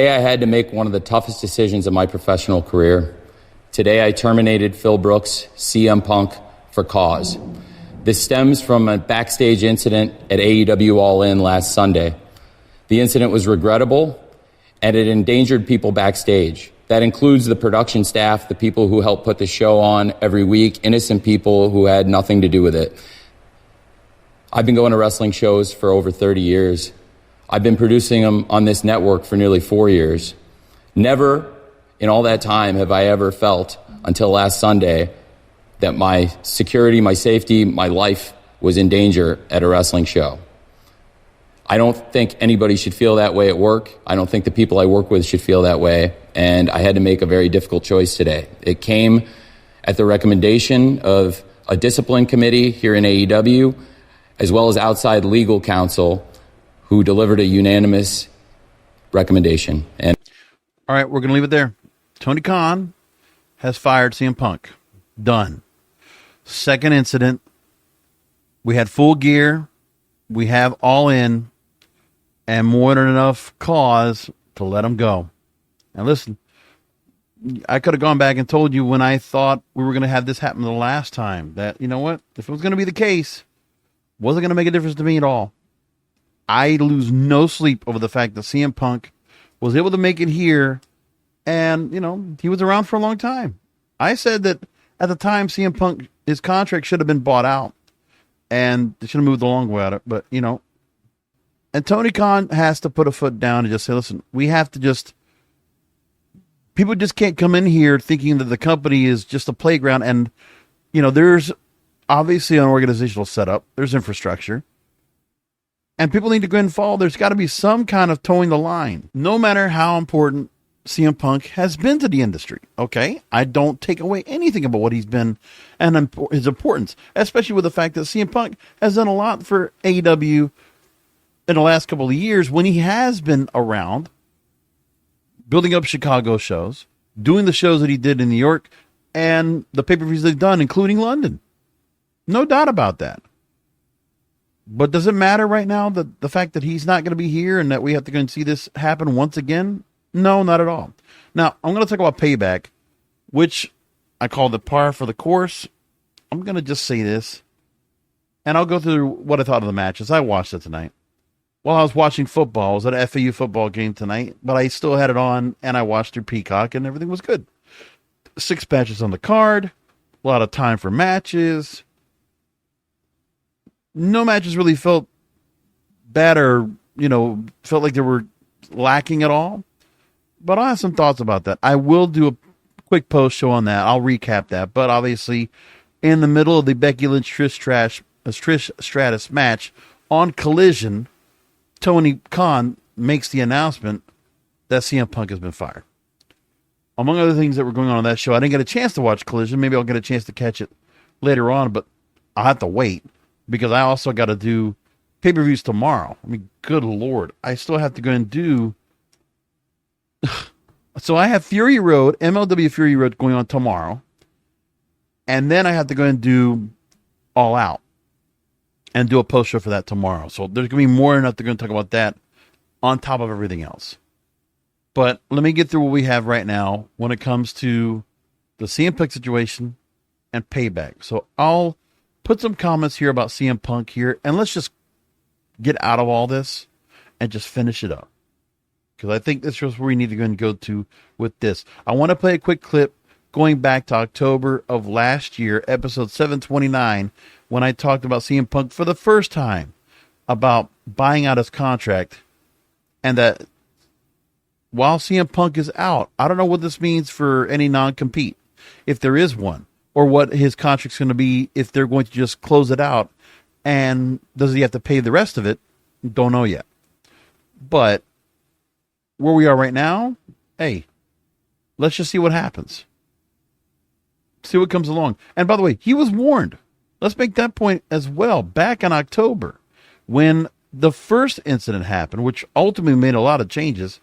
Today I had to make one of the toughest decisions of my professional career. Today I terminated Phillip Brooks, CM Punk, for cause. This stems from a backstage incident at AEW All In last Sunday. The incident was regrettable, and it endangered people backstage. That includes the production staff, the people who help put the show on every week, innocent people who had nothing to do with it. I've been going to wrestling shows for over 30 years. I've been producing them on this network for nearly 4 years. Never in all that time have I ever felt, until last Sunday, that my security, my safety, my life was in danger at a wrestling show. I don't think anybody should feel that way at work. I don't think the people I work with should feel that way. And I had to make a very difficult choice today. It came at the recommendation of a discipline committee here in AEW, as well as outside legal counsel, who delivered a unanimous recommendation. And all right, we're going to leave it there. Tony Khan has fired CM Punk. Done. Second incident. We had Full Gear. We have All In. And more than enough cause to let him go. Now listen, I could have gone back and told you when I thought we were going to have this happen the last time that, you know what, if it was going to be the case, wasn't going to make a difference to me at all. I lose no sleep over the fact that CM Punk was able to make it here, and, you know, he was around for a long time. I said that at the time CM Punk, his contract should have been bought out, and they should have moved along with it, but, you know, and Tony Khan has to put a foot down and just say, listen, we have to just, people just can't come in here thinking that the company is just a playground. And, you know, there's obviously an organizational setup, there's infrastructure, and people need to go and follow. There's got to be some kind of towing the line, no matter how important CM Punk has been to the industry. Okay. I don't take away anything about what he's been and his importance, especially with the fact that CM Punk has done a lot for AEW in the last couple of years when he has been around, building up Chicago shows, doing the shows that he did in New York, and the pay-per-views they've done, including London. No doubt about that. But does it matter right now that the fact that he's not going to be here and that we have to go and see this happen once again? No, not at all. Now, I'm going to talk about Payback, which I call the par for the course. I'm going to just say this, and I'll go through what I thought of the matches. I watched it tonight. While I was watching football, I was at an FAU football game tonight, but I still had it on, and I watched through Peacock, and everything was good. 6 matches on the card, a lot of time for matches. No matches really felt bad or, you know, felt like they were lacking at all. But I have some thoughts about that. I will do a quick post show on that. I'll recap that. But obviously, in the middle of the Becky Lynch Trish Stratus match on Collision, Tony Khan makes the announcement that CM Punk has been fired. Among other things that were going on that show, I didn't get a chance to watch Collision. Maybe I'll get a chance to catch it later on, but I'll have to wait because I also got to do pay-per-views tomorrow. I mean, good Lord. I still have to go and do... So I have Fury Road, MLW Fury Road going on tomorrow, and then I have to go and do All Out and do a post show for that tomorrow. So there's going to be more than enough to go and talk about that on top of everything else. But let me get through what we have right now when it comes to the CM Punk situation and Payback. So I'll put some comments here about CM Punk here, and let's just get out of all this and just finish it up. Because I think this is where we need to go and go to with this. I want to play a quick clip going back to October of last year, episode 729, when I talked about CM Punk for the first time about buying out his contract, and that while CM Punk is out, I don't know what this means for any non-compete, if there is one, or what his contract's going to be if they're going to just close it out, and does he have to pay the rest of it? Don't know yet. But where we are right now, hey, let's just see what happens. See what comes along. And by the way, he was warned. Let's make that point as well. Back in October, when the first incident happened, which ultimately made a lot of changes,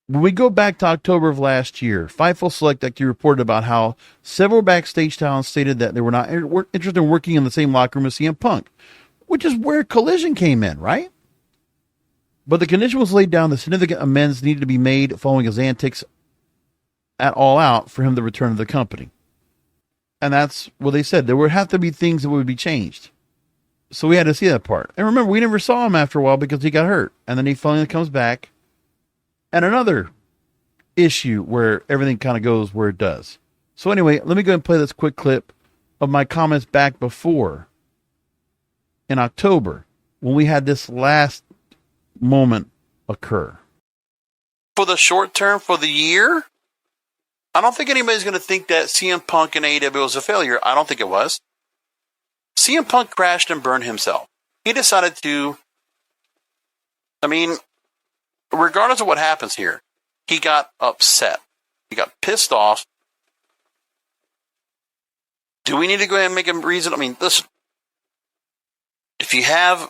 when we go back to October of last year, Fightful Select actually reported about how several backstage talents stated that they were not interested in working in the same locker room as CM Punk, which is where Collision came in, right? But the condition was laid down that significant amends needed to be made following his antics at All Out for him to return to the company. And that's what they said. There would have to be things that would be changed. So we had to see that part. And remember, we never saw him after a while because he got hurt. And then he finally comes back. And another issue where everything kind of goes where it does. So anyway, let me go and play this quick clip of my comments back before in October when we had this last moment occur. For the short term, for the year, I don't think anybody's going to think that CM Punk and AEW was a failure. I don't think it was. CM Punk crashed and burned himself. He decided to, regardless of what happens here, he got upset. He got pissed off. Do we need to go ahead and make a reason? Listen, if you have,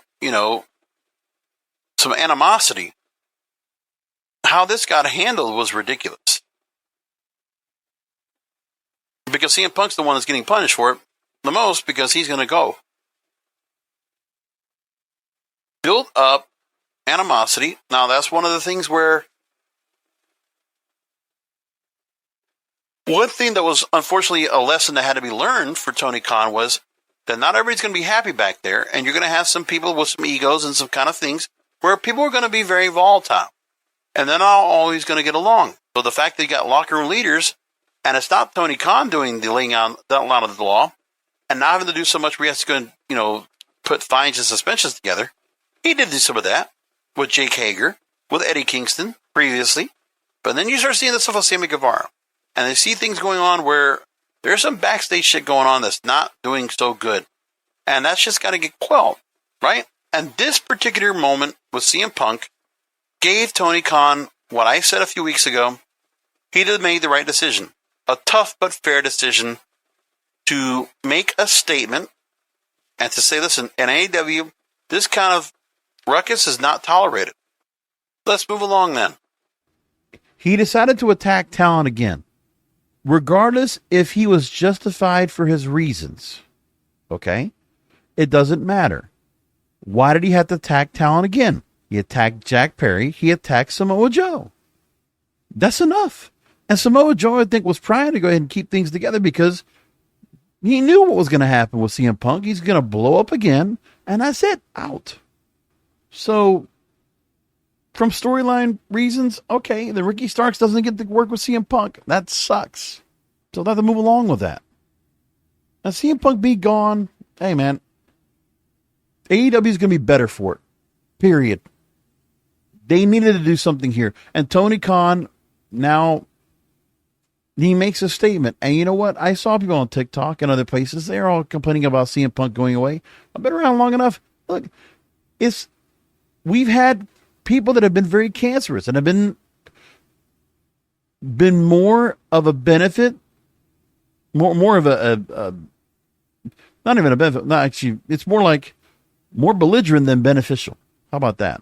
some animosity, how this got handled was ridiculous. Because CM Punk's the one that's getting punished for it the most because he's going to go. Build up animosity. Now, that's one of the things where one thing that was unfortunately a lesson that had to be learned for Tony Khan was that not everybody's going to be happy back there, and you're going to have some people with some egos and some kind of things where people are going to be very volatile, and they're not always going to get along. So the fact that you got locker room leaders, and it's not Tony Khan doing the laying out of the law, and not having to do so much where he has to go and, put fines and suspensions together. He did do some of that with Jake Hager, with Eddie Kingston previously, but then you start seeing this stuff with Sammy Guevara. And they see things going on where there's some backstage shit going on that's not doing so good. And that's just got to get quelled, right? And this particular moment with CM Punk gave Tony Khan what I said a few weeks ago. He did made the right decision. A tough but fair decision to make a statement and to say, listen, in AEW, this kind of ruckus is not tolerated. Let's move along then. He decided to attack talent again. Regardless if he was justified for his reasons, okay? It doesn't matter. Why did he have to attack talent again? He attacked Jack Perry. He attacked Samoa Joe. That's enough. And Samoa Joe, I think, was trying to go ahead and keep things together because he knew what was going to happen with CM Punk. He's going to blow up again, and that's it. Out. So, from storyline reasons, okay, the Ricky Starks doesn't get to work with CM Punk. That sucks. So they'll have to move along with that. Now, CM Punk be gone. Hey, man. AEW is going to be better for it. Period. They needed to do something here. And Tony Khan, now, he makes a statement. And you know what? I saw people on TikTok and other places. They're all complaining about CM Punk going away. I've been around long enough. Look, we've had people that have been very cancerous and have been more of a benefit, more of a not even a benefit. No, actually, it's more like more belligerent than beneficial. How about that?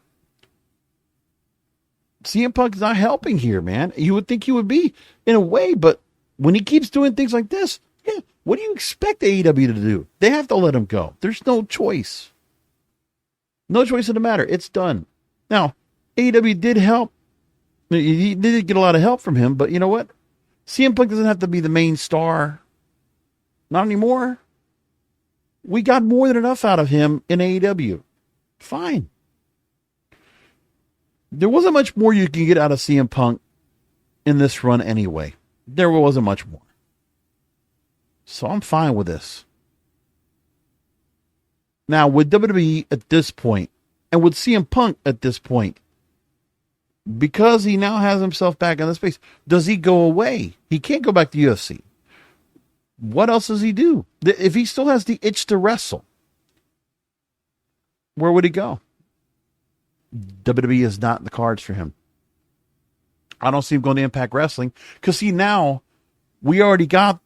CM Punk is not helping here, man. You would think he would be in a way, but when he keeps doing things like this, yeah, what do you expect AEW to do? They have to let him go. There's no choice. No choice in the matter. It's done. Now, AEW did help. He did get a lot of help from him, but you know what? CM Punk doesn't have to be the main star. Not anymore. We got more than enough out of him in AEW. Fine. There wasn't much more you can get out of CM Punk in this run anyway. There wasn't much more. So I'm fine with this. Now, with WWE at this point, and with CM Punk at this point, because he now has himself back in the space, does he go away? He can't go back to UFC. What else does he do? If he still has the itch to wrestle, where would he go? WWE is not in the cards for him. I don't see him going to Impact Wrestling because, see, now we already got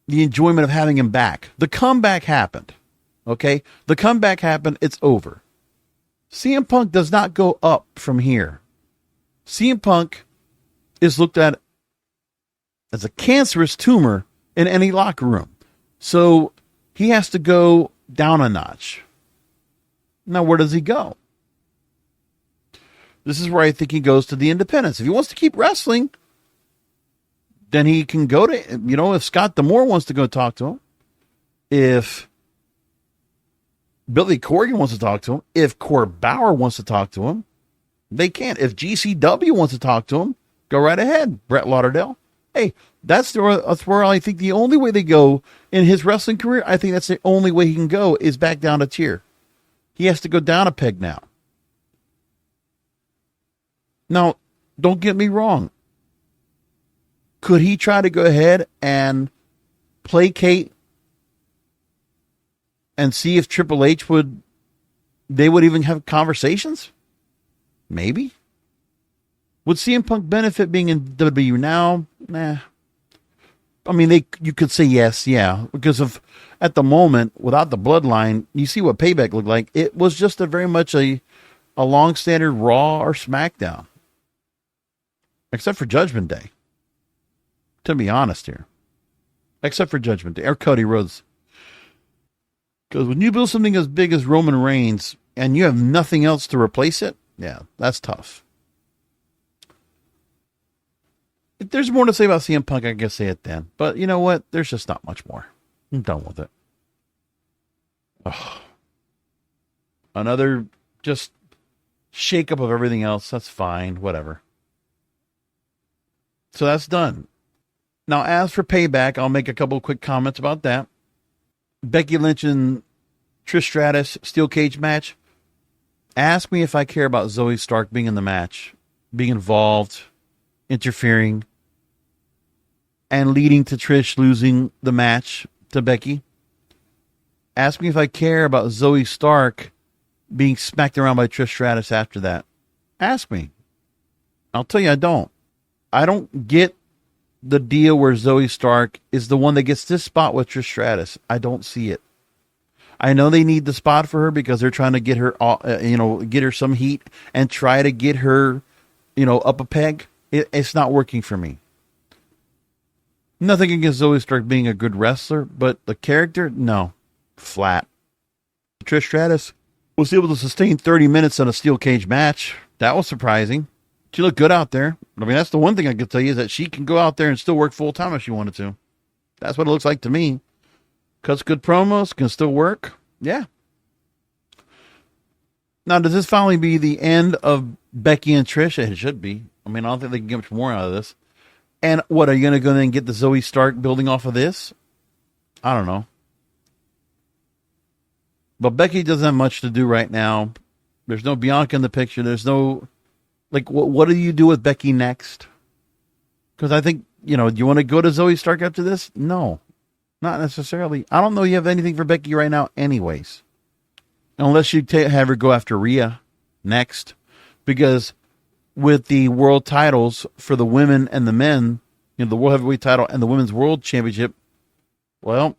the enjoyment of having him back. The comeback happened. Okay? The comeback happened. It's over. CM Punk does not go up from here. CM Punk is looked at as a cancerous tumor in any locker room. So he has to go down a notch. Now, where does he go? This is where I think he goes to the independents. If he wants to keep wrestling, then he can go to, if Scott D'Amore wants to go talk to him, if Billy Corgan wants to talk to him, if Court Bauer wants to talk to him, they can. If GCW wants to talk to him, go right ahead, Brett Lauderdale. Hey, that's where I think the only way they go in his wrestling career, I think that's the only way he can go is back down a tier. He has to go down a peg now. Now, don't get me wrong. Could he try to go ahead and placate and see if Triple H they would even have conversations? Maybe. Would CM Punk benefit being in WWE now? Nah. I mean, you could say yes, yeah. Because at the moment, without the bloodline, you see what Payback looked like. It was just very much a long standard Raw or SmackDown. Except for Judgment Day. To be honest here. Except for Judgment Day. Or Cody Rhodes. Because when you build something as big as Roman Reigns and you have nothing else to replace it, yeah, that's tough. If there's more to say about CM Punk, I can say it then. But you know what? There's just not much more. I'm done with it. Oh. Another just shake-up of everything else. That's fine. Whatever. So that's done. Now, as for Payback, I'll make a couple of quick comments about that. Becky Lynch and Trish Stratus steel cage match. Ask me if I care about Zoe Stark being in the match, being involved, interfering, and leading to Trish losing the match to Becky. Ask me if I care about Zoe Stark being smacked around by Trish Stratus after that. Ask me. I'll tell you I don't. I don't get the deal where Zoe Stark is the one that gets this spot with Trish Stratus. I don't see it. I know they need the spot for her because they're trying to get her, get her some heat and try to get her, up a peg. It's not working for me. Nothing against Zoe Stark being a good wrestler, but the character, no. Flat. Trish Stratus was able to sustain 30 minutes on a steel cage match. That was surprising. She looked good out there. I mean, that's the one thing I could tell you is that she can go out there and still work full time if she wanted to. That's what it looks like to me. Cuts good promos, can still work. Yeah. Now, does this finally be the end of Becky and Trish? It should be. I mean, I don't think they can get much more out of this. And what, are you going to go in and get the Zoe Stark building off of this? I don't know. But Becky doesn't have much to do right now. There's no Bianca in the picture. There's no... what do you do with Becky next? Because I think, do you want to go to Zoe Stark after this? No, not necessarily. I don't know you have anything for Becky right now anyways. Unless you have her go after Rhea next. Because with the world titles for the women and the men, the World Heavyweight title and the Women's World Championship, well,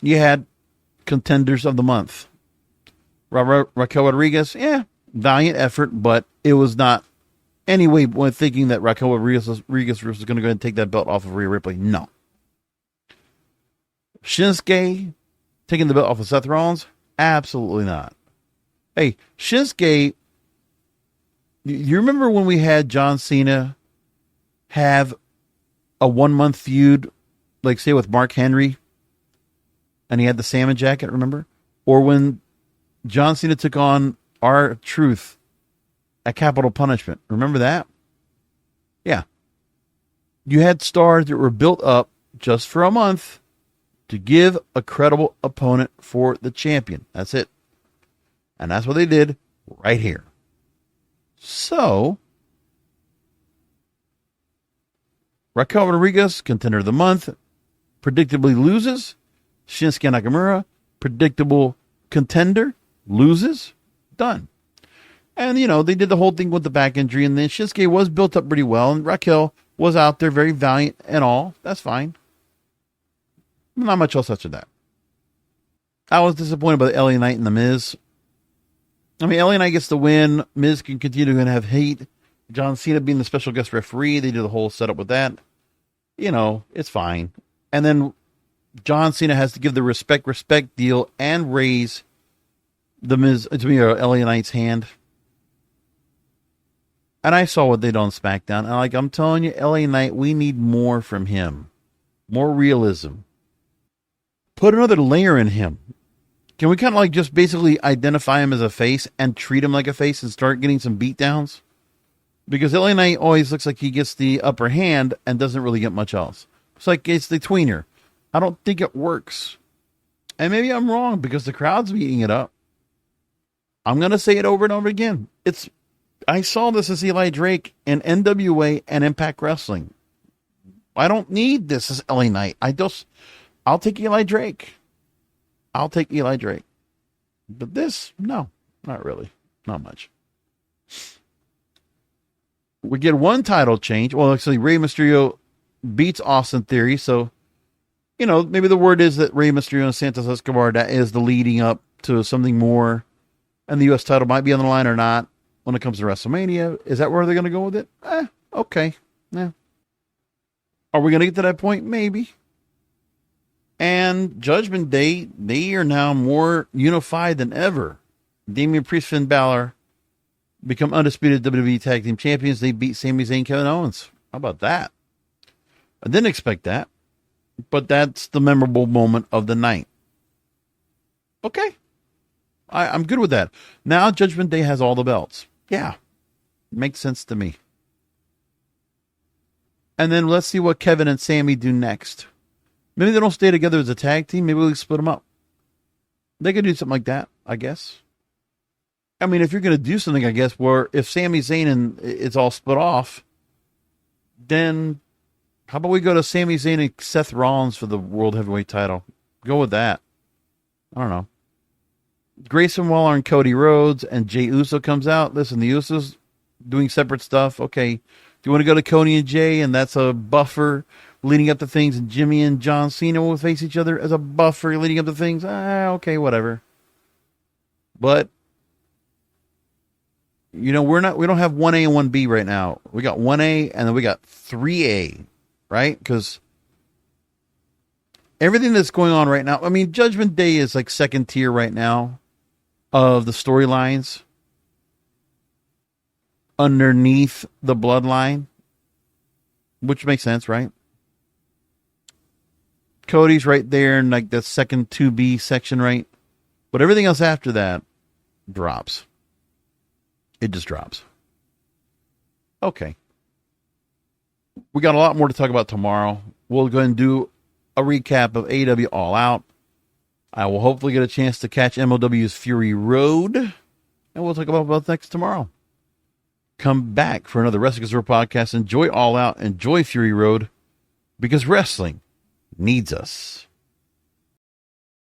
you had contenders of the month. Raquel Rodriguez, valiant effort, but it was not anyway when thinking that Raquel Rodriguez was going to go ahead and take that belt off of Rhea Ripley. No. Shinsuke taking the belt off of Seth Rollins? Absolutely not. Hey, Shinsuke, you remember when we had John Cena have a 1 month feud, like say with Mark Henry, and he had the salmon jacket, remember? Or when John Cena took on R-Truth at Capital Punishment. Remember that? Yeah. You had stars that were built up just for a month to give a credible opponent for the champion. That's it. And that's what they did right here. So, Raquel Rodriguez, contender of the month, predictably loses. Shinsuke Nakamura, predictable contender, loses. Done. And, they did the whole thing with the back injury, and then Shinsuke was built up pretty well, and Raquel was out there very valiant and all. That's fine. Not much else after that. I was disappointed by the LA Knight and The Miz. I mean, LA Knight gets the win. Miz can continue to have heat. John Cena being the special guest referee, they did the whole setup with that. It's fine. And then John Cena has to give the respect deal and raise The Miz, LA Knight's hand. And I saw what they did on SmackDown. And like I'm telling you, LA Knight, we need more from him. More realism. Put another layer in him. Can we kind of like just basically identify him as a face and treat him like a face and start getting some beatdowns? Because LA Knight always looks like he gets the upper hand and doesn't really get much else. It's like it's the tweener. I don't think it works. And maybe I'm wrong because the crowd's eating it up. I'm going to say it over and over again. I saw this as Eli Drake in NWA and Impact Wrestling. I don't need this as LA Knight. I'll take Eli Drake. I'll take Eli Drake. But this, no, not really. Not much. We get one title change. Well, actually, Rey Mysterio beats Austin Theory. So, maybe the word is that Rey Mysterio and Santos Escobar, that is the leading up to something more. And the U.S. title might be on the line or not when it comes to WrestleMania. Is that where they're going to go with it? Okay. Yeah. Are we going to get to that point? Maybe. And Judgment Day, they are now more unified than ever. Damian Priest, Finn Balor become undisputed WWE Tag Team Champions. They beat Sami Zayn, Kevin Owens. How about that? I didn't expect that. But that's the memorable moment of the night. Okay. I'm good with that. Now Judgment Day has all the belts. Yeah. Makes sense to me. And then let's see what Kevin and Sammy do next. Maybe they don't stay together as a tag team. Maybe we split them up. They could do something like that, I guess. I mean, if you're going to do something, I guess, where if Sami Zayn and it's all split off, then how about we go to Sami Zayn and Seth Rollins for the World Heavyweight title? Go with that. I don't know. Grayson Waller and Cody Rhodes and Jey Uso comes out. Listen, the Usos doing separate stuff. Okay. Do you want to go to Cody and Jay and that's a buffer leading up to things, and Jimmy and John Cena will face each other as a buffer leading up to things? Okay, whatever. But we don't have 1A and 1B right now. We got 1A and then we got 3A, right? Because everything that's going on right now, I mean, Judgment Day is like second tier right now of the storylines underneath the bloodline, which makes sense, right? Cody's right there in like the second 2B section, right? But everything else after that drops. It just drops. Okay. We got a lot more to talk about tomorrow. We'll go and do a recap of AEW All Out. I will hopefully get a chance to catch MLW's Fury Road. And we'll talk about both next tomorrow. Come back for another Wrestling Observer podcast. Enjoy All Out. Enjoy Fury Road. Because wrestling needs us.